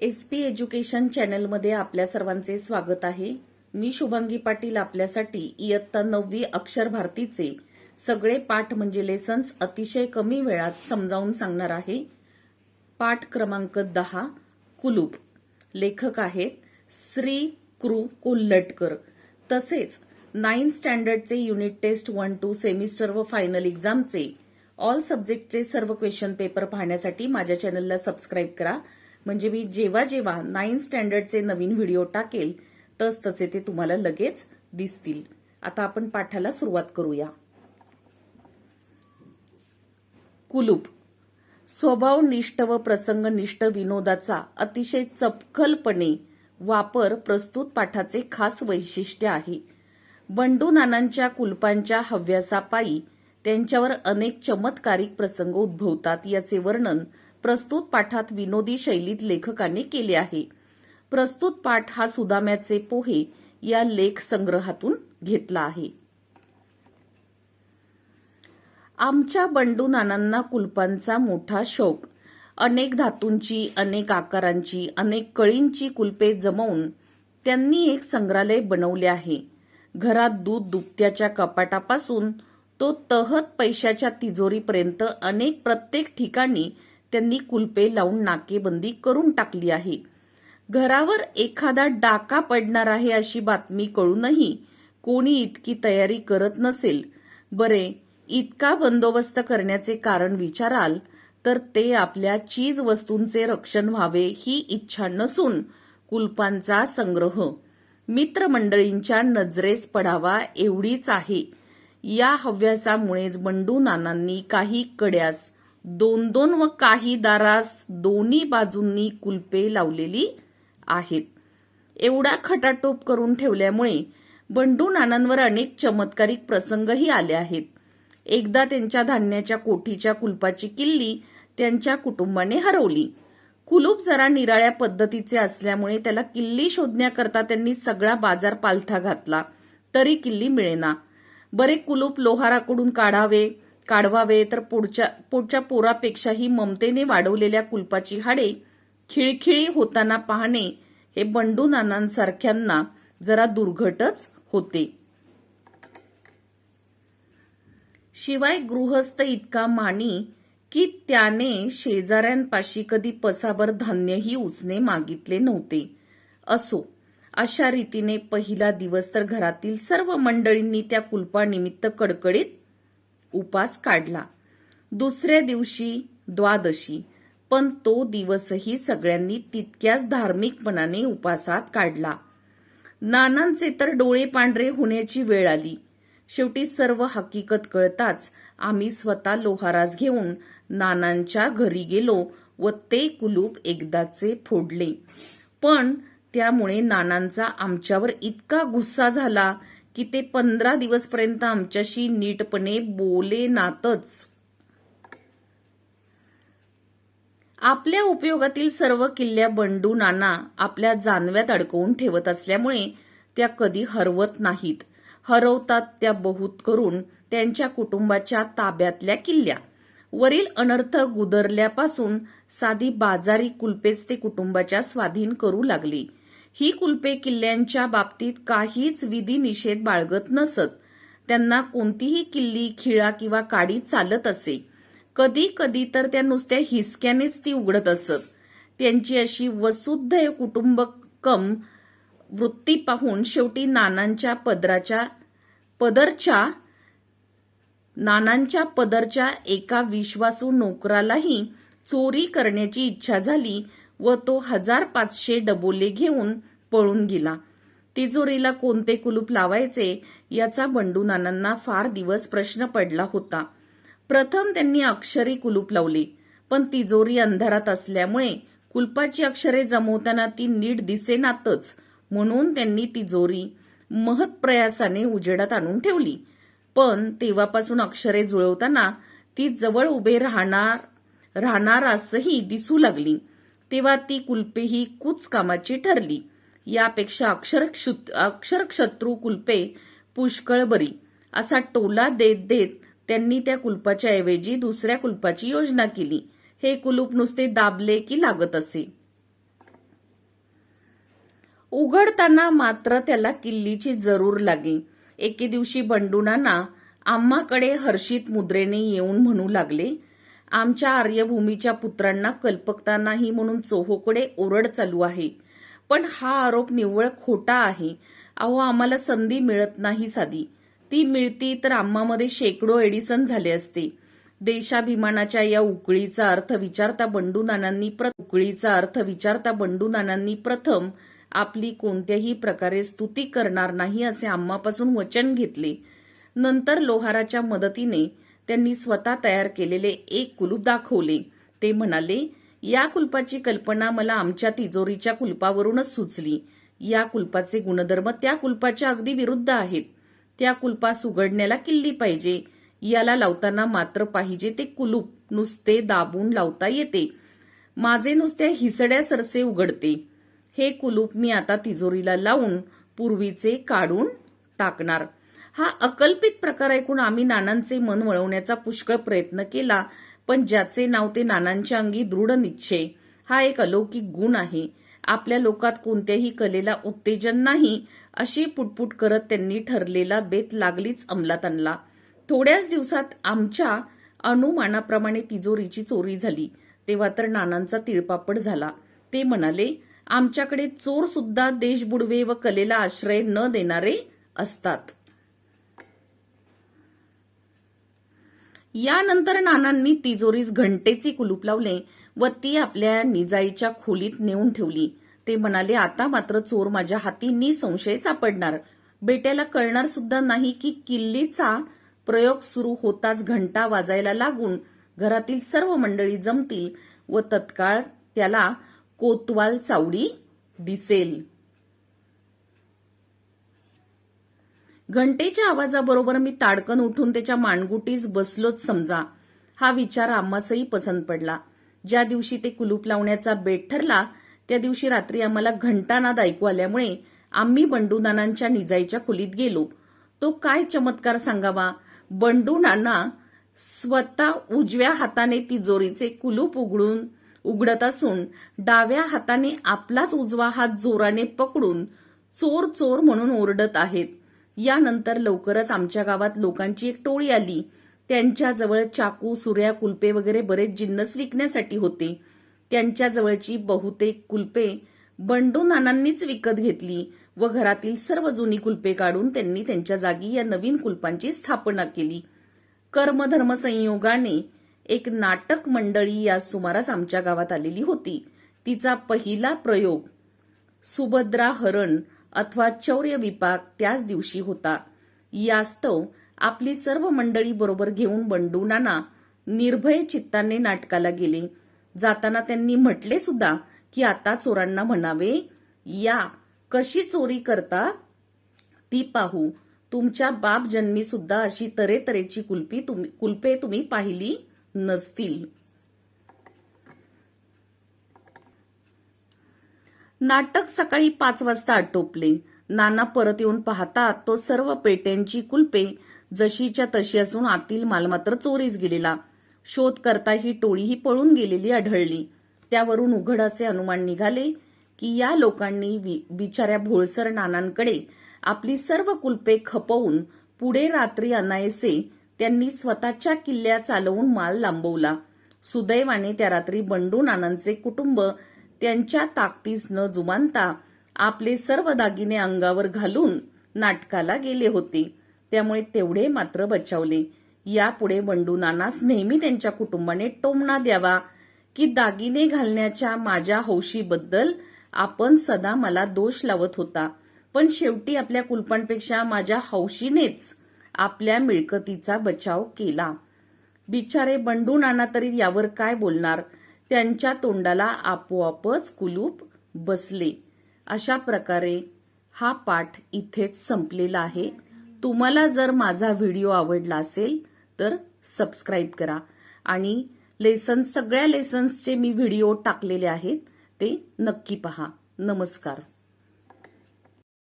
SP education चॅनलमध्ये आपल्या सर्वांचे स्वागत आहे। मी शुभांगी पाटील आपल्यासाठी इयत्ता 9वी अक्षर भारतीचे सगळे पाठ म्हणजे लेसन्स अतिशय कमी वेळात समजावून सांगणार आहे। पाठ क्रमांक 10 कुलूप। लेखक आहेत श्री कृ कोल्हटकर। तसेच 9th स्टँडर्डचे युनिट टेस्ट 1, 2 सेमिस्टर व फायनल एक्झामचे ऑल सब्जेक्टचे सर्व क्वेश्चन पेपर पाहण्यासाठी माझ्या चॅनलला सबस्क्राइब करा, म्हणजे मी जेव्हा 9th स्टँडर्डचे नवीन व्हिडिओ टाकेल तसे ते तुम्हाला लगेच दिसतील। आता आपण पाठाला सुरुवात करूया। कुलूप। स्वभावनिष्ठ व प्रसंगनिष्ठ विनोदाचा अतिशय चपखलपणे वापर प्रस्तुत पाठाचे खास वैशिष्ट्य आहे। बंडू नानांच्या कुलपांच्या हव्यासापायी त्यांच्यावर अनेक चमत्कारिक प्रसंग उद्भवतात याचे वर्णन प्रस्तुत पाठात विनोदी शैलीत लेखकाने केले आहे। प्रस्तुत पाठ हा सुदाम्याचे पोहे या लेख संग्रहातून घेतला आहे। आमच्या बंडू नानांना कुलपांचा मोठा शौक। अनेक धातूंची, अनेक आकारांची, अनेक कळींची कुलपे जमवून त्यांनी एक संग्रहालय बनवले आहे। घरात दूध दुभत्याच्या कपाटापासून तो तहत पैशाच्या तिजोरीपर्यंत प्रत्येक ठिकाणी त्यांनी कुलपे लावून नाकेबंदी करून टाकली आहे। घरावर एखादा डाका पडणार आहे अशी बातमी कळूनही कोणी इतकी तयारी करत नसेल। बरे, इतका बंदोबस्त करण्याचे कारण विचाराल तर ते आपल्या चीज वस्तूंचे रक्षण व्हावे ही इच्छा नसून कुलपांचा संग्रह मित्रमंडळींच्या नजरेस पडावा एवढीच आहे। या हव्यासामुळेच बंडू नानांनी काही कड्यास 2-2 व काही दारास दोन्ही बाजूंनी कुलपे लावलेली आहेत। एवढा खटाटोप करून ठेवल्यामुळे बंडू नानांवर अनेक चमत्कारिक प्रसंगही आले आहेत। एकदा त्यांच्या धान्याच्या कोठीच्या कुलपाची किल्ली त्यांच्या कुटुंबाने हरवली। कुलूप जरा निराळ्या पद्धतीचे असल्यामुळे त्याला किल्ली शोधण्याकरता त्यांनी सगळा बाजार पालथा घातला, तरी किल्ली मिळेना। बरे, कुलूप लोहाराकडून काढवावे तर पोटच्या पोरापेक्षाही ममतेने वाढवलेल्या कुलपाची हाडे खिळखिळी होताना पाहणे हे बंडू नानांसारख्यांना जरा दुर्घटच होते। शिवाय गृहस्थ इतका मानी की त्याने शेजाऱ्यांपाशी कधी पसाभर धान्यही उसने मागितले नव्हते। असो, अशा रीतीने पहिला दिवस तर घरातील सर्व मंडळींनी त्या कुलपानिमित्त कडकडीत उपास काढला। दुसऱ्या दिवशी द्वादशी, पण तो दिवसही सगळ्यांनी तितक्याच धार्मिकपणाने उपासात काढला। नानांचे तर डोळे पांढरे होण्याची वेळ आली। शेवटी सर्व हकीकत कळताच आम्ही स्वतः लोहारास घेऊन नानांच्या घरी गेलो व ते कुलूप एकदाचे फोडले। पण त्यामुळे नानांचा आमच्यावर इतका गुस्सा झाला की ते 15 दिवसपर्यंत आमच्याशी नीटपणे बोलेनातच। आपल्या उपयोगातील सर्व किल्ल्या बंडू नाना आपल्या जानव्यात अडकवून ठेवत असल्यामुळे त्या कधी हरवत नाहीत। हरवतात त्या बहुत करून त्यांच्या कुटुंबाच्या ताब्यातल्या किल्ल्या। वरील अनर्थ गुदरल्यापासून साधी बाजारी कुलपेच ते कुटुंबाच्या स्वाधीन करू लागली। ही कुलपे किल्ल्यांच्या बाबतीत काहीच विधी निषेध बाळगत नसत। त्यांना कोणतीही किल्ली, खिळा किंवा काडी चालत असे। कधी कधी तर त्या नुसत्या हिसक्यानेच ती उघडत असत। त्यांची अशी वसुधैव कुटुंबकम वृत्ती पाहून शेवटी नानांच्या पदरच्या एका विश्वासू नोकरालाही चोरी करण्याची इच्छा झाली व तो 1500 डबोले घेऊन पळून गेला। तिजोरीला कोणते कुलूप लावायचे याचा बंडू नानांना फार दिवस प्रश्न पडला होता। प्रथम त्यांनी अक्षरी कुलूप लावले, पण तिजोरी अंधारात असल्यामुळे कुलपाची अक्षरे जमवताना ती नीट दिसेनातच, म्हणून त्यांनी तिजोरी महत्प्रयासाने उजेडात आणून ठेवली। पण तेव्हापासून अक्षरे जुळवताना ती जवळ उभे राहणारासही दिसू लागली, तेव्हा ती कुलपेही कुच कामाची ठरली। यापेक्षा अक्षरशत्रू कुलपे पुष्कळ बरी असा टोला देत देत त्यांनी त्या कुलपाच्या ऐवजी दुसऱ्या कुलपाची योजना केली। हे कुलूप नुसते दाबले की लागत असे। उघडताना मात्र त्याला किल्लीची जरूर लागे. एके दिवशी बंडूनाना आम्हाकडे हर्षित मुद्रेने येऊन म्हणू लागले, आमच्या आर्यभूमीच्या पुत्रांना कल्पकता नाही म्हणून चोहोकडे ओरड चालू आहे. पण हा आरोप निव्वळ खोटा आहे. अहो, आम्हाला संधी मिळत नाही साधी. ती मिळती तर आम्हामध्ये शेकडो एडिसन झाले असते. देशाभिमानाच्या या उकळीचा अर्थ विचारता बंडू नानांनी प्रथम आपली कोणत्याही प्रकारे स्तुती करणार नाही असे आम्हापासून वचन घेतले. नंतर लोहाराच्या मदतीने त्यांनी स्वतः तयार केलेले एक कुलूप दाखवले. ते म्हणाले, या कुलपाची कल्पना मला आमच्या तिजोरीच्या कुलपावरूनच सुचली. या कुलपाचे गुणधर्म त्या कुलपाच्या अगदी विरुद्ध आहेत. त्या कुलपास उघडण्याला किल्ली पाहिजे. याला लावताना मात्र पाहिजे ते कुलूप नुसते दाबून लावता येते. माझे नुसत्या हिसड्या सरसे उघडते. हे कुलूप मी आता तिजोरीला लावून पूर्वीचे काढून टाकणार. हा अकल्पित प्रकार ऐकून आम्ही नानांचे मन वळवण्याचा पुष्कळ प्रयत्न केला. पण ज्याचे नाव ते नानांच्या अंगी दृढ निश्चय हा एक अलौकिक गुण आहे. आपल्या लोकात कोणत्याही कलेला उत्तेजन नाही अशी पुटपुट करत त्यांनी ठरलेला बेत लागलीच अंमलात आणला. थोड्याच दिवसात आमच्या अनुमानाप्रमाणे तिजोरीची चोरी झाली. तेव्हा तर नानांचा तिळपापड झाला. ते म्हणाले, आमच्याकडे चोर सुद्धा देशबुडवे व कलेला आश्रय न देणारे असतात. यानंतर नानांनी तिजोरीस घंटेचे कुलूप लावले व ती आपल्या निजाईच्या खोलीत नेऊन ठेवली. ते म्हणाले, आता मात्र चोर माझ्या हाती निसंशय सापडणार. बेट्याला कळणार सुद्धा नाही की किल्लीचा प्रयोग सुरू होताच घंटा वाजायला लागून घरातील सर्व मंडळी जमतील व तत्काळ त्याला कोतवाल चावडी दिसेल. घंटेच्या आवाजाबरोबर मी ताडकन उठून त्याच्या मानगुटीस बसलोच समजा. हा विचार आम्हासही पसंत पडला. ज्या दिवशी ते कुलूप लावण्याचा बेट ठरला त्या दिवशी रात्री आम्हाला घंटानाद ऐकू आल्यामुळे आम्ही बंडूनानांच्या निजाईच्या खोलीत गेलो. तो काय चमत्कार सांगावा. बंडूनाना स्वतः उजव्या हाताने तिजोरीचे कुलूप उघडत असून डाव्या हाताने आपलाच उजवा हात जोराने पकडून चोर चोर म्हणून ओरडत आहेत. यानंतर लवकरच आमच्या गावात लोकांची एक टोळी आली. त्यांच्याजवळ चाकू, सुऱ्या, कुलपे वगैरे बरेच जिन्नस विकण्यासाठी होते. त्यांच्याजवळची बहुतेक कुलपे बंडूनानांनीच विकत घेतली व घरातील सर्व जुनी कुलपे काढून त्यांनी त्यांच्या जागी या नवीन कुलपांची स्थापना केली. कर्मधर्म संयोगाने एक नाटक मंडळी या सुमारास आमच्या गावात आलेली होती. तिचा पहिला प्रयोग सुभद्रा हरण अथवा चौर्य विपाक त्याच दिवशी होता. यास्तव आपली सर्व मंडळी बरोबर घेऊन बंडूनाना निर्भय चित्ताने नाटकाला गेले. जाताना त्यांनी म्हटले सुद्धा की आता चोरांना म्हणावे, या कशी चोरी करता ती पाहू. तुमच्या बाप जन्मी सुद्धा अशी तऱ्हेतऱ्हेची कुलपे तुम्ही पाहिली नसतील. नाटक सकाळी 5 वाजता आटोपले. नाना परत येऊन पाहता तो सर्व पेट्यांची कुलपे जशीच्या तशी असून आतील माल मात्र चोरीस गेलेला. शोध करता ही टोळी ही पळून गेलेली आढळली. त्यावरून उघड असे अनुमान निघाले की या लोकांनी बिचाऱ्या भोळसर नानांकडे आपली सर्व कुलपे खपवून पुढे रात्री अनायसे त्यांनी स्वतःच्या किल्ल्या चालवून माल लांबवला. सुदैवाने त्या रात्री बंडूनानांचे कुटुंब त्यांच्या ताकदीस न जुमानता आपले सर्व दागिने अंगावर घालून नाटकाला गेले होते. त्यामुळे तेवढे मात्र बचावले. यापुढे बंडूनानास नेहमी त्यांच्या कुटुंबाने टोमणा द्यावा की दागिने घालण्याच्या माझ्या हौशीबद्दल आपण सदा मला दोष लावत होता. पण शेवटी आपल्या कुलपांपेक्षा माझ्या हौशीनेच आपल्या मिळकतीचा बचाव केला. बिचारे बंडूनाना तरी यावर काय बोलणार. त्यांच्या तोंडाला आपोआपच कुलूप बसले. अशा प्रकारे हा पाठ इथेच संपलेला आहे. तुम्हाला जर माझा व्हिडिओ आवडला असेल तर सबस्क्राईब करा आणि सगळ्या लेसन्सचे मी व्हिडिओ टाकलेले आहेत ते नक्की पहा. नमस्कार.